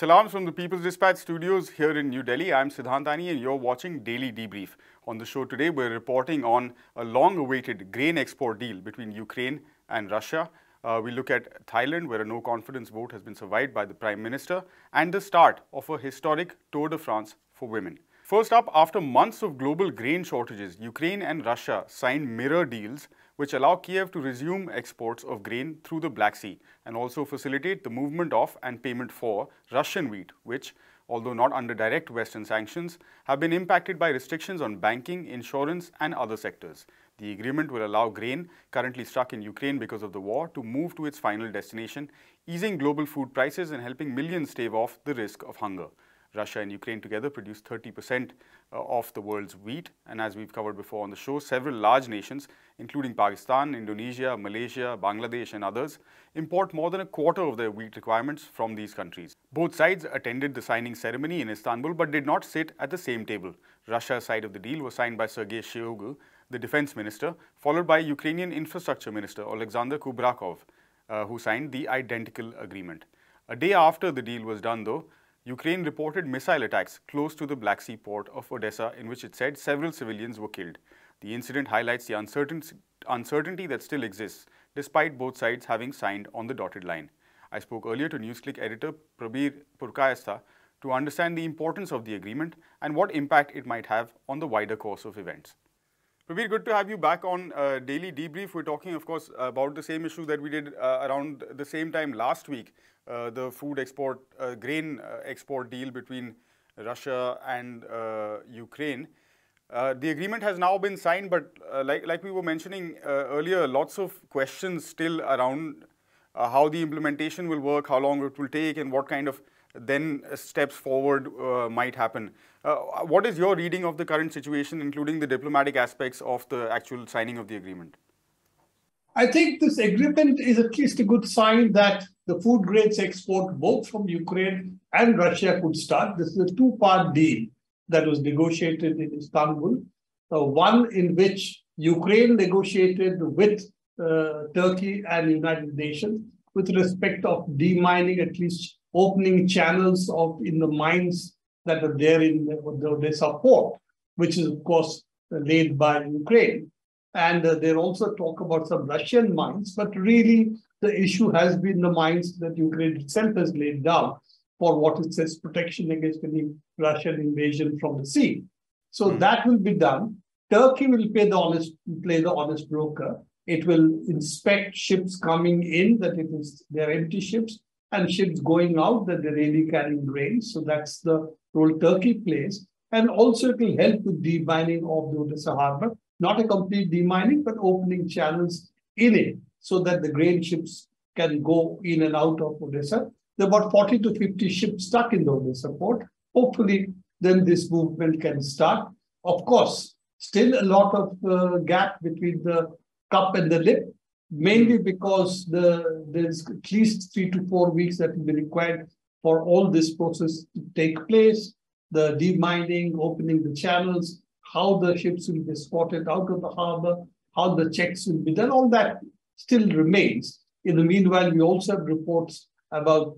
Salams from the People's Dispatch studios here in New Delhi. I'm Siddhantani and you're watching Daily Debrief. On the show today, we're reporting on a long-awaited grain export deal between Ukraine and Russia. We look at Thailand, where a no-confidence vote has been survived by the Prime Minister, and the start of a historic Tour de France for women. First up, after months of global grain shortages, Ukraine and Russia signed mirror deals which allow Kiev to resume exports of grain through the Black Sea and also facilitate the movement of and payment for Russian wheat, which, although not under direct Western sanctions, have been impacted by restrictions on banking, insurance and other sectors. The agreement will allow grain currently stuck in Ukraine because of the war to move to its final destination, easing global food prices and helping millions stave off the risk of hunger. Russia and Ukraine together produce 30% of the world's wheat, and as we've covered before on the show, several large nations, including Pakistan, Indonesia, Malaysia, Bangladesh and others, import more than a quarter of their wheat requirements from these countries. Both sides attended the signing ceremony in Istanbul but did not sit at the same table. Russia's side of the deal was signed by Sergei Shoigu, the defense minister, followed by Ukrainian infrastructure minister Alexander Kubrakov, who signed the identical agreement. A day after the deal was done, though, Ukraine reported missile attacks close to the Black Sea port of Odessa, in which it said several civilians were killed. The incident highlights the uncertainty that still exists, despite both sides having signed on the dotted line. I spoke earlier to NewsClick editor Prayuth Chan-ocha to understand the importance of the agreement and what impact it might have on the wider course of events. Prabir, good to have you back on Daily Debrief. We're talking, of course, about the same issue that we did around the same time last week, the food export, grain export deal between Russia and Ukraine. The agreement has now been signed, but like we were mentioning earlier, lots of questions still around how the implementation will work, how long it will take, and what kind of then steps forward might happen. What is your reading of the current situation, including the diplomatic aspects of the actual signing of the agreement? I think this agreement is at least a good sign that the food grains export both from Ukraine and Russia could start. This is a two-part deal that was negotiated in Istanbul. One in which Ukraine negotiated with Turkey and United Nations with respect of demining, at least opening channels in the mines that are there in the Odessa port, which is, of course, laid by Ukraine. And they also talk about some Russian mines, but really the issue has been the mines that Ukraine itself has laid down for what it says protection against any Russian invasion from the sea. So that will be done. Turkey will play the honest broker. It will inspect ships coming in, that they're empty ships, and ships going out, that they're really carrying grains. So that's the role Turkey plays. And also it will help with demining of the Odessa harbor. Not a complete demining, but opening channels in it so that the grain ships can go in and out of Odessa. There are about 40 to 50 ships stuck in the Odessa port. Hopefully, then this movement can start. Of course, still a lot of gap between the cup and the lip, mainly because there's at least 3 to 4 weeks that will be required for all this process to take place. The demining, opening the channels, how the ships will be escorted out of the harbor, how the checks will be done, all that still remains. In the meanwhile, we also have reports about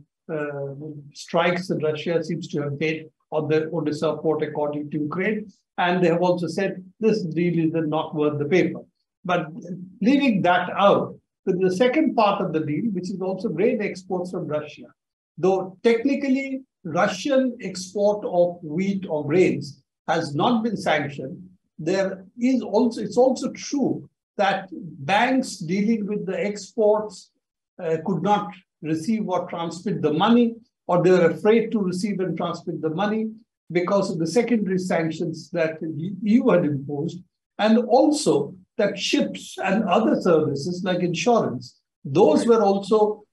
strikes that Russia seems to have made on the Odessa port, according to Ukraine. And they have also said this deal is not worth the paper. But leaving that out, the second part of the deal, which is also grain exports from Russia, though technically Russian export of wheat or grains has not been sanctioned, it's also true that banks dealing with the exports could not receive or transmit the money, or they were afraid to receive and transmit the money because of the secondary sanctions that the EU had imposed, and also that ships and other services like insurance, those were also,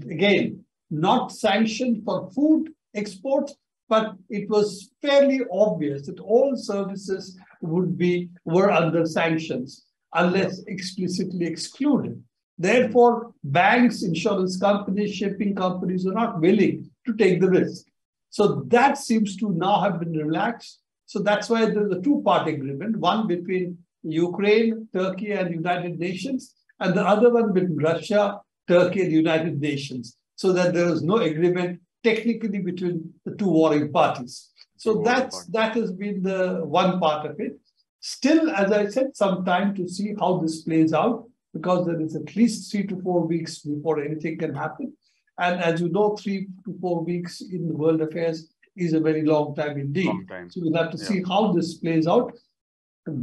again, not sanctioned for food exports, but it was fairly obvious that all services were under sanctions unless explicitly excluded. Therefore, banks, insurance companies, shipping companies are not willing to take the risk. So that seems to now have been relaxed. So that's why there's a two-part agreement, one between Ukraine, Turkey, and United Nations, and the other one between Russia, Turkey, and United Nations, so that there is no agreement technically between the two warring parties. So that has been the one part of it. Still, as I said, some time to see how this plays out, because there is at least 3 to 4 weeks before anything can happen. And as you know, 3 to 4 weeks in the world affairs is a very long time indeed. So we'll have to see how this plays out.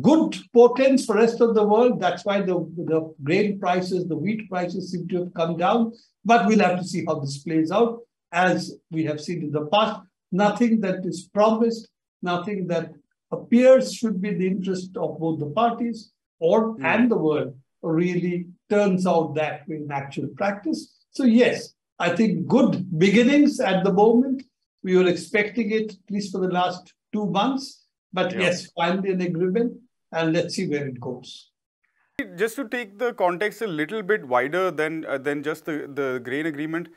Good portents for the rest of the world. That's why the grain prices, the wheat prices seem to have come down. But we'll have to see how this plays out. As we have seen in the past, nothing that is promised, nothing that appears should be the interest of both the parties and the world really turns out that way in actual practice. So yes, I think good beginnings at the moment. We were expecting it at least for the last 2 months. But yes, finally an agreement, and let's see where it goes. Just to take the context a little bit wider than just the grain agreement,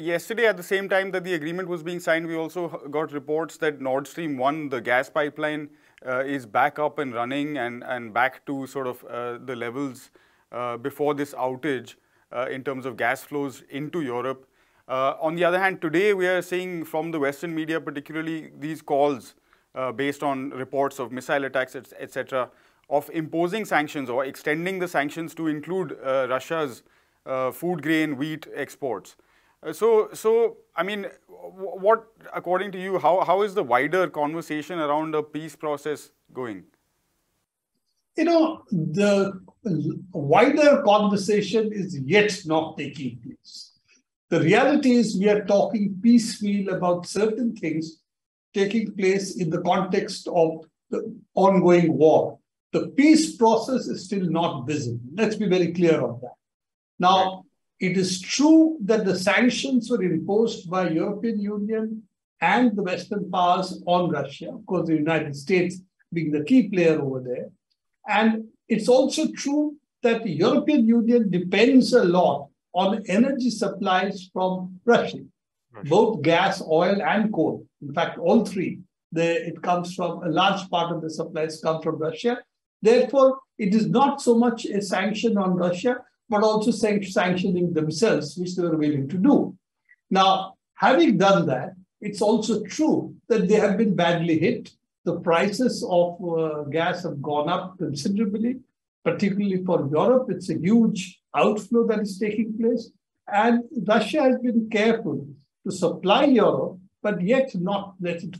yesterday at the same time that the agreement was being signed, we also got reports that Nord Stream 1, the gas pipeline, is back up and running and back to sort of the levels before this outage in terms of gas flows into Europe. On the other hand, today we are seeing from the Western media, particularly these calls based on reports of missile attacks, etc., of imposing sanctions or extending the sanctions to include Russia's food grain, wheat exports. So I mean, what, according to you, how is the wider conversation around a peace process going? You know, the wider conversation is yet not taking place. The reality is we are talking piecemeal about certain things taking place in the context of the ongoing war. The peace process is still not visible. Let's be very clear on that. Now, it is true that the sanctions were imposed by European Union and the Western powers on Russia, of course, the United States being the key player over there. And it's also true that the European Union depends a lot on energy supplies from Russia, both gas, oil, and coal. In fact, all three. It comes from, a large part of the supplies come from Russia. Therefore, it is not so much a sanction on Russia, but also sanctioning themselves, which they were willing to do. Now, having done that, it's also true that they have been badly hit. The prices of gas have gone up considerably, particularly for Europe. It's a huge outflow that is taking place. And Russia has been careful to supply Europe, but yet not let it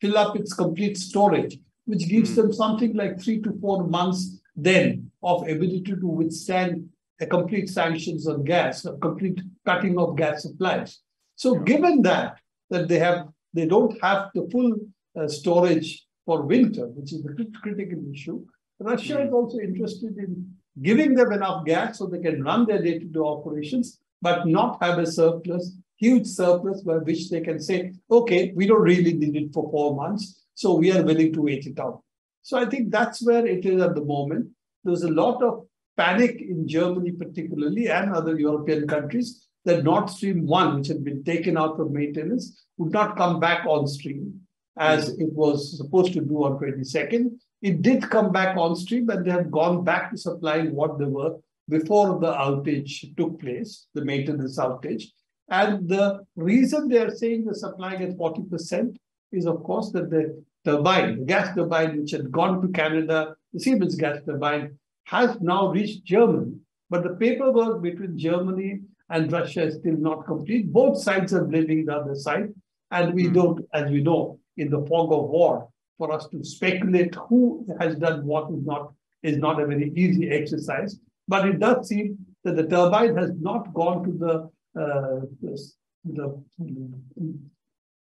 fill up its complete storage, which gives them something like 3 to 4 months then of ability to withstand a complete sanctions on gas, a complete cutting of gas supplies. So given that they don't have the full storage for winter, which is the critical issue, Russia is also interested in giving them enough gas so they can run their day-to-day operations, but not have a surplus, huge surplus by which they can say, okay, we don't really need it for 4 months, so we are willing to wait it out. So I think that's where it is at the moment. There's a lot of panic in Germany particularly and other European countries that Nord Stream 1, which had been taken out of maintenance, would not come back on stream as it was supposed to do on 22nd. It did come back on stream, and they have gone back to supplying what they were before the outage took place, the maintenance outage. And the reason they are saying they're supplying at 40% is, of course, that the turbine, the gas turbine, which had gone to Canada, the Siemens gas turbine, has now reached Germany. But the paperwork between Germany and Russia is still not complete. Both sides are blaming the other side. And we don't, as we know, in the fog of war, for us to speculate who has done what is not a very easy exercise. But it does seem that the turbine has not gone to the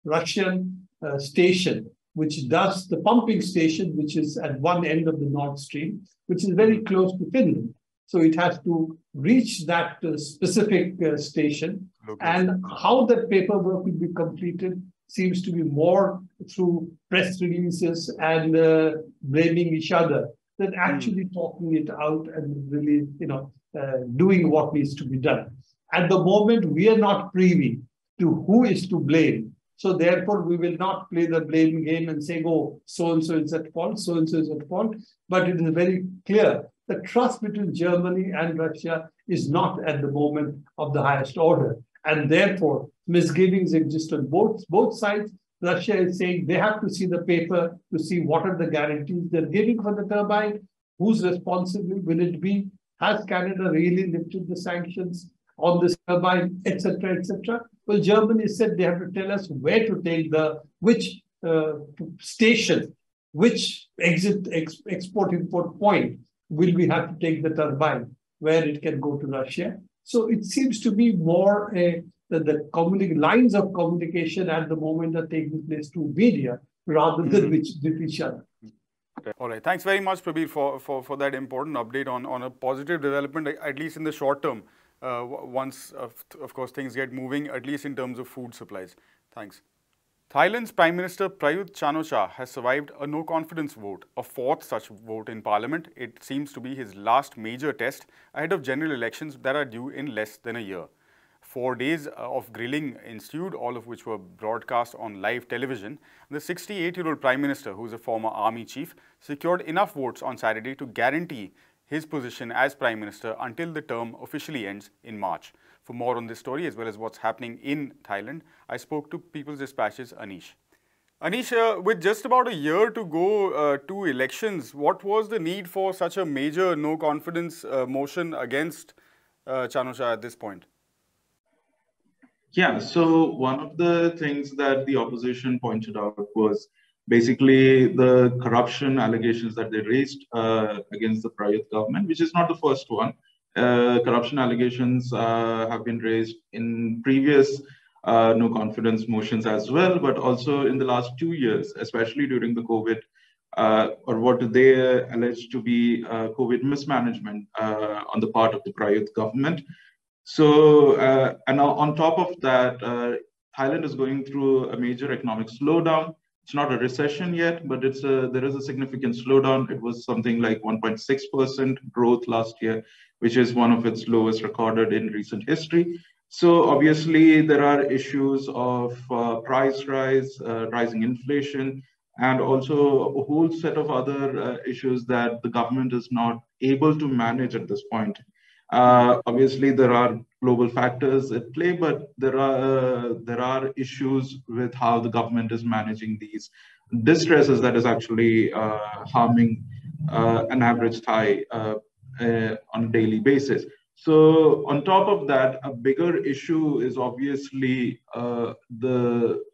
Russian station, which does the pumping station, which is at one end of the Nord Stream, which is very close to Finland. So it has to reach that specific station. And how that paperwork will be completed seems to be more through press releases and blaming each other than actually talking it out and really, doing what needs to be done. At the moment, we are not privy to who is to blame. So therefore, we will not play the blame game and say, oh, so-and-so is at fault, so-and-so is at fault. But it is very clear that trust between Germany and Russia is not at the moment of the highest order. And therefore, misgivings exist on both sides. Russia is saying they have to see the paper to see what are the guarantees they're giving for the turbine, whose responsibility will it be, has Canada really lifted the sanctions on this turbine, etc., etc. Well, Germany said they have to tell us where to take which station, which export import point will we have to take the turbine, where it can go to Russia. So it seems to be more the lines of communication at the moment are taking place through media rather than with each other. All right. Thanks very much, Prabir, for that important update on a positive development, at least in the short term, once, of course, things get moving, at least in terms of food supplies. Thanks. Thailand's Prime Minister Prayuth Chan-ocha has survived a no-confidence vote, a fourth such vote in Parliament. It seems to be his last major test ahead of general elections that are due in less than a year. 4 days of grilling ensued, all of which were broadcast on live television. The 68-year-old Prime Minister, who is a former army chief, secured enough votes on Saturday to guarantee his position as Prime Minister until the term officially ends in March. For more on this story, as well as what's happening in Thailand, I spoke to People's Dispatch's Anish. Anish, with just about a year to go to elections, what was the need for such a major no-confidence motion against Chan-ocha at this point? Yeah, so one of the things that the opposition pointed out was basically the corruption allegations that they raised against the Prayuth government, which is not the first one. Corruption allegations have been raised in previous no-confidence motions as well, but also in the last 2 years, especially during the COVID, or what they allege to be COVID mismanagement on the part of the Prayuth government. So, and on top of that, Thailand is going through a major economic slowdown. It's not a recession yet, but there is a significant slowdown. It was something like 1.6% growth last year, which is one of its lowest recorded in recent history. So obviously there are issues of price rise, rising inflation, and also a whole set of other issues that the government is not able to manage at this point. Obviously, there are global factors at play, but there are issues with how the government is managing these distresses that is actually harming an average Thai on a daily basis. So on top of that, a bigger issue is obviously the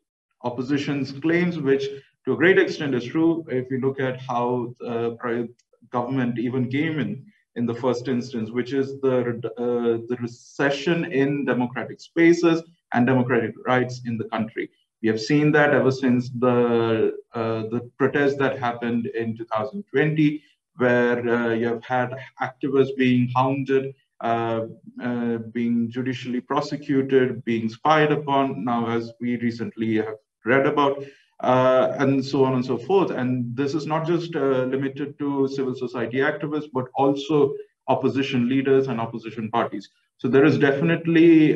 opposition's claims, which to a great extent is true. If you look at how the government even came in the first instance, which is the recession in democratic spaces and democratic rights in the country. We have seen that ever since the protest that happened in 2020, where you have had activists being hounded, being judicially prosecuted, being spied upon, now as we recently have read about, and so on and so forth. And this is not just limited to civil society activists, but also opposition leaders and opposition parties. So there is definitely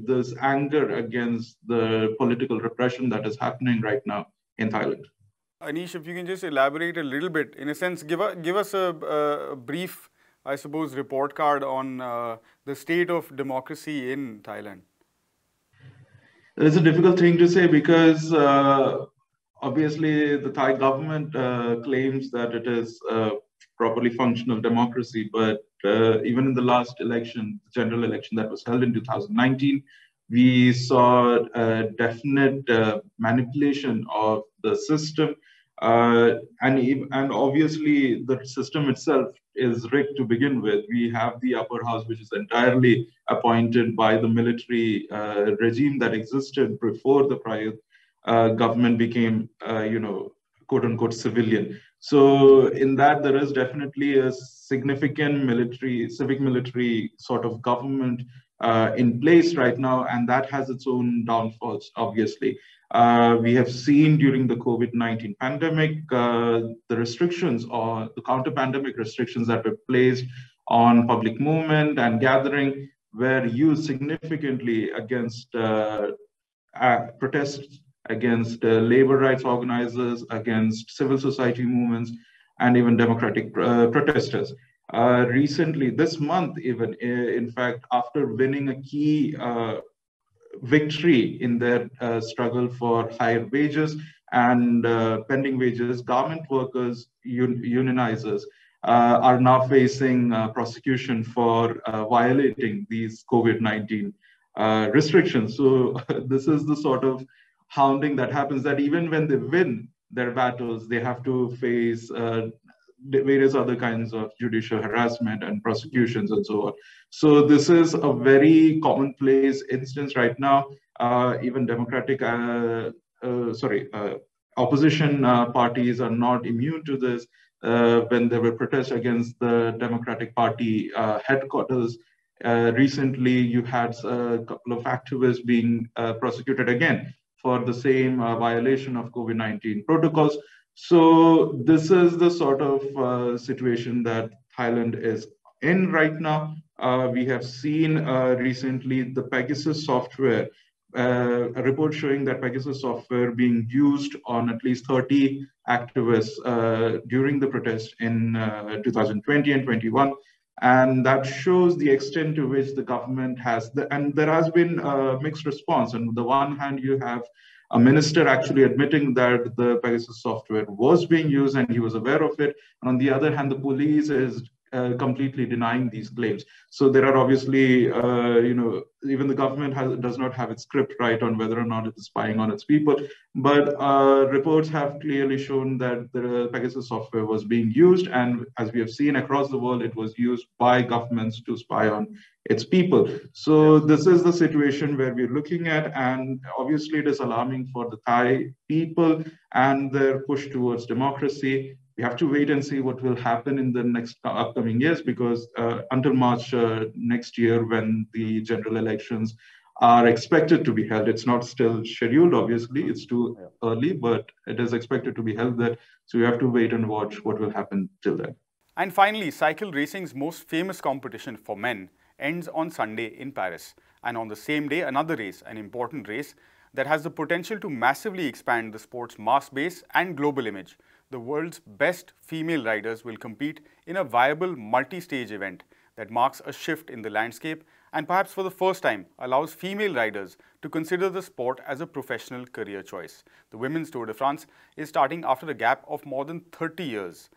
this anger against the political repression that is happening right now in Thailand. Anish, if you can just elaborate a little bit, in a sense, give us a brief, I suppose, report card on the state of democracy in Thailand. It's a difficult thing to say because obviously the Thai government claims that it is a properly functional democracy, but even in the last election, the general election that was held in 2019, we saw a definite manipulation of the system. And obviously the system itself is rigged to begin with. We have the upper house, which is entirely appointed by the military regime that existed before the Prayuth government became, quote unquote, civilian. So in that, there is definitely a significant civic military sort of government in place right now, and that has its own downfalls, obviously. We have seen during the COVID-19 pandemic, the restrictions or the counter-pandemic restrictions that were placed on public movement and gathering were used significantly against protests, against labor rights organizers, against civil society movements, and even democratic protesters. Recently, this month even, in fact, after winning a key victory in their struggle for higher wages and pending wages, garment workers, unionizers are now facing prosecution for violating these COVID-19 restrictions. So this is the sort of hounding that happens, that even when they win their battles, they have to face various other kinds of judicial harassment and prosecutions and so on. So this is a very commonplace instance right now. Even opposition parties are not immune to this. When there were protests against the Democratic Party headquarters, recently you had a couple of activists being prosecuted again for the same violation of COVID-19 protocols. So this is the sort of situation that Thailand is in right now. We have seen recently the Pegasus software, a report showing that Pegasus software being used on at least 30 activists during the protest in 2020 and 21. And that shows the extent to which the government has, and there has been a mixed response. On the one hand, you have a minister actually admitting that the Pegasus software was being used and he was aware of it. And on the other hand, the police is completely denying these claims. So there are obviously, even the government does not have its script right on whether or not it is spying on its people. But reports have clearly shown that the Pegasus software was being used. And as we have seen across the world, it was used by governments to spy on its people. So this is the situation where we're looking at. And obviously it is alarming for the Thai people and their push towards democracy. We have to wait and see what will happen in the next upcoming years, because until March next year, when the general elections are expected to be held, it's not still scheduled, obviously, it's too early, but it is expected to be held there. So we have to wait and watch what will happen till then. And finally, cycle racing's most famous competition for men ends on Sunday in Paris. And on the same day, another race, an important race that has the potential to massively expand the sport's mass base and global image. The world's best female riders will compete in a viable multi-stage event that marks a shift in the landscape and perhaps for the first time allows female riders to consider the sport as a professional career choice. The Women's Tour de France is starting after a gap of more than 30 years.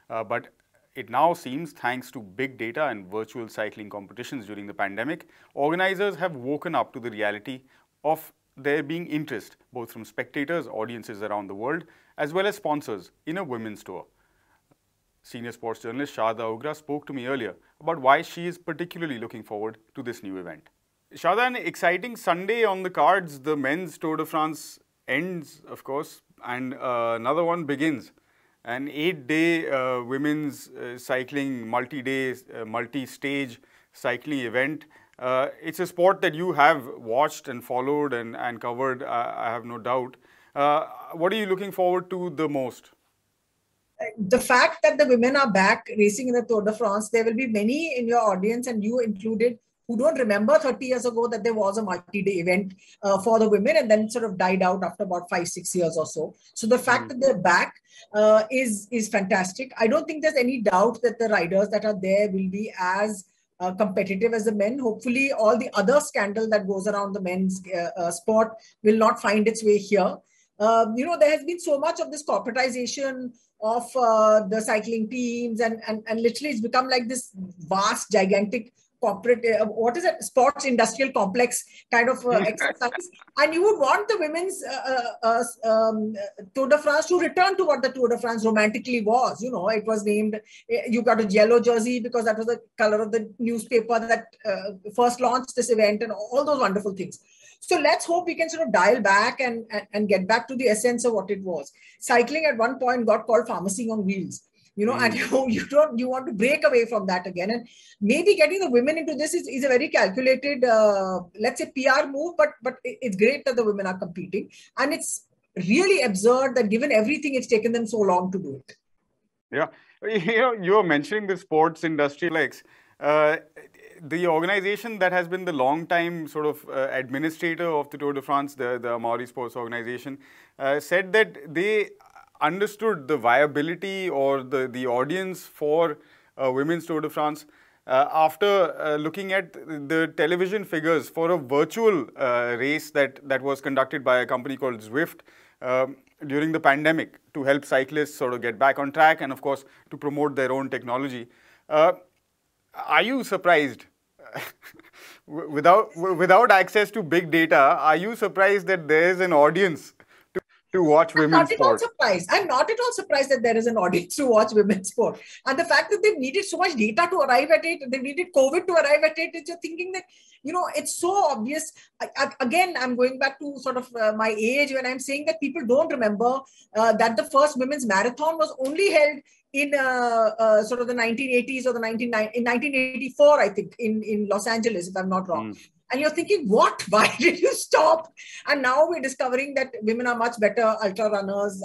But it now seems, thanks to big data and virtual cycling competitions during the pandemic, organizers have woken up to the reality of there being interest both from spectators, audiences around the world, as well as sponsors in a women's tour. Senior sports journalist Sharda Ugra spoke to me earlier about why she is particularly looking forward to this new event. Sharda, an exciting Sunday on the cards. The men's Tour de France ends, of course, and another one begins. An 8-day women's cycling, multi-day, multi-stage cycling event. It's a sport that you have watched and followed and covered, I have no doubt. What are you looking forward to the most? The fact that the women are back racing in the Tour de France, there will be many in your audience, and you included, who don't remember 30 years ago that there was a multi-day event for the women, and then sort of died out after about 5-6 years or so. So the fact that they're back is fantastic. I don't think there's any doubt that the riders that are there will be as competitive as the men. Hopefully all the other scandal that goes around the men's sport will not find its way here. There has been so much of this corporatization of the cycling teams, and literally it's become like this vast, gigantic corporate, sports industrial complex kind of exercise. And you would want the women's Tour de France to return to what the Tour de France romantically was. It was named, you got a yellow jersey because that was the color of the newspaper that first launched this event, and all those wonderful things. So let's hope we can sort of dial back and get back to the essence of what it was. Cycling at one point got called pharmacy on wheels. And you want to break away from that again. And maybe getting the women into this is a very calculated, let's say, PR move, but it's great that the women are competing. And it's really absurd that given everything, it's taken them so long to do it. Yeah. You're mentioning the sports industry likes. The organization that has been the long-time sort of administrator of the Tour de France, the Amaury Sports Organization, said that they understood the viability or the audience for Women's Tour de France. After looking at the television figures for a virtual race that was conducted by a company called Zwift during the pandemic to help cyclists sort of get back on track and, of course, to promote their own technology. Are you surprised? Without access to big data, are you surprised that there is an audience to watch women's sport? I'm not at all surprised that there is an audience to watch women's sport. And the fact that they've needed so much data to arrive at it, they've needed COVID to arrive at it, you're thinking that, it's so obvious. Again, I'm going back to sort of my age when I'm saying that people don't remember that the first women's marathon was only held in sort of the 1980s or in 1984, I think, in Los Angeles, if I'm not wrong. And you're thinking, what? Why did you stop? And now we're discovering that women are much better ultra runners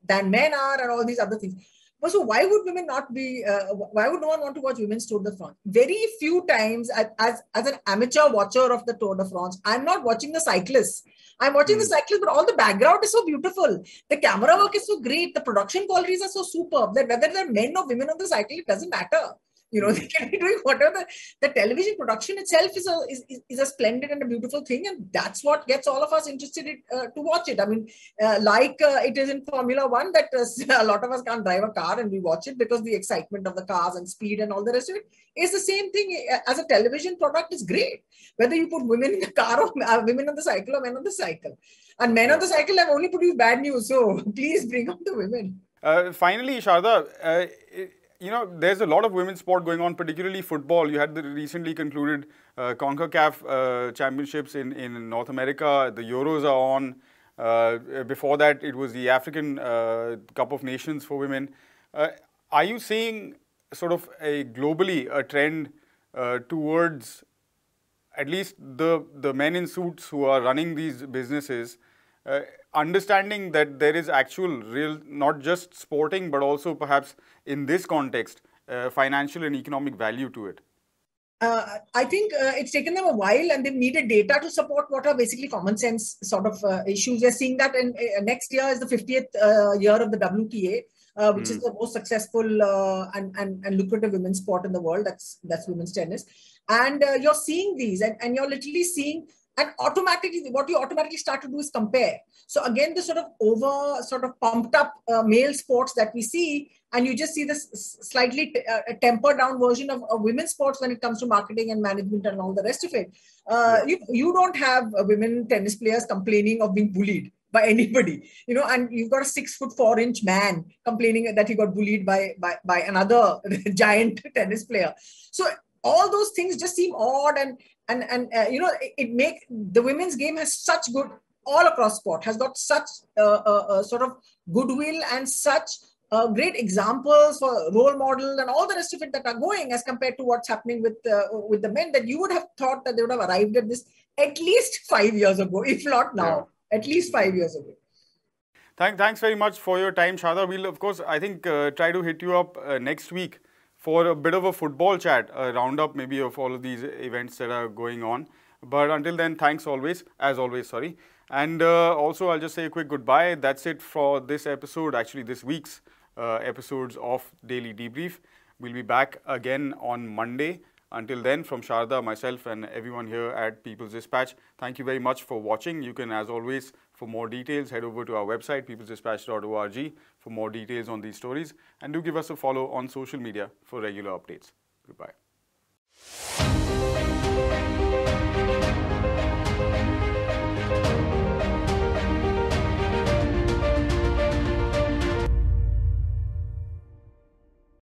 than men are, and all these other things. So why would women not be? Why would no one want to watch women's Tour de France? Very few times, as an amateur watcher of the Tour de France, I'm not watching the cyclists. I'm watching the cyclists, but all the background is so beautiful. The camera work is so great. The production qualities are so superb that whether they're men or women on the cycle, it doesn't matter. They can be doing whatever. The television production itself is a splendid and a beautiful thing, and that's what gets all of us interested to watch it. I mean, it is in Formula One that a lot of us can't drive a car and we watch it because the excitement of the cars and speed and all the rest of it is the same thing. As a television product, is great. Whether you put women in the car or women on the cycle or men on the cycle. And men on the cycle have only produced bad news, so please bring up the women. Finally, Sharda, there's a lot of women's sport going on, particularly football. You had the recently concluded CONCACAF championships in North America. The Euros are on. Before that, it was the African Cup of Nations for women. Are you seeing sort of globally a trend towards at least the men in suits who are running these businesses understanding that there is actual real, not just sporting, but also perhaps in this context, financial and economic value to it? I think it's taken them a while, and they've needed data to support what are basically common sense sort of issues. We're seeing that in next year is the 50th year of the WTA, which is the most successful and lucrative women's sport in the world. That's women's tennis. And you're seeing these, and you're literally seeing. And automatically, what you automatically start to do is compare. So again, the sort of pumped up male sports that we see, and you just see this slightly tempered down version of women's sports when it comes to marketing and management and all the rest of it. You don't have women tennis players complaining of being bullied by anybody, and you've got a 6'4" man complaining that he got bullied by another giant tennis player. So all those things just seem odd, and it make the women's game has such good all across sport, has got such sort of goodwill and such great examples for role model and all the rest of it that are going as compared to what's happening with the men, that you would have thought that they would have arrived at this at least 5 years ago, if not now, at least 5 years ago. Thanks very much for your time, Sharda. We'll, of course, I think, try to hit you up next week for a bit of a football chat, a roundup maybe of all of these events that are going on. But until then, thanks as always, sorry. And also, I'll just say a quick goodbye. That's it for this episode, actually this week's episodes of Daily Debrief. We'll be back again on Monday. Until then, from Sharda, myself and everyone here at People's Dispatch, thank you very much for watching. You can, as always, for more details, head over to our website, peoplesdispatch.org, for more details on these stories. And do give us a follow on social media for regular updates. Goodbye.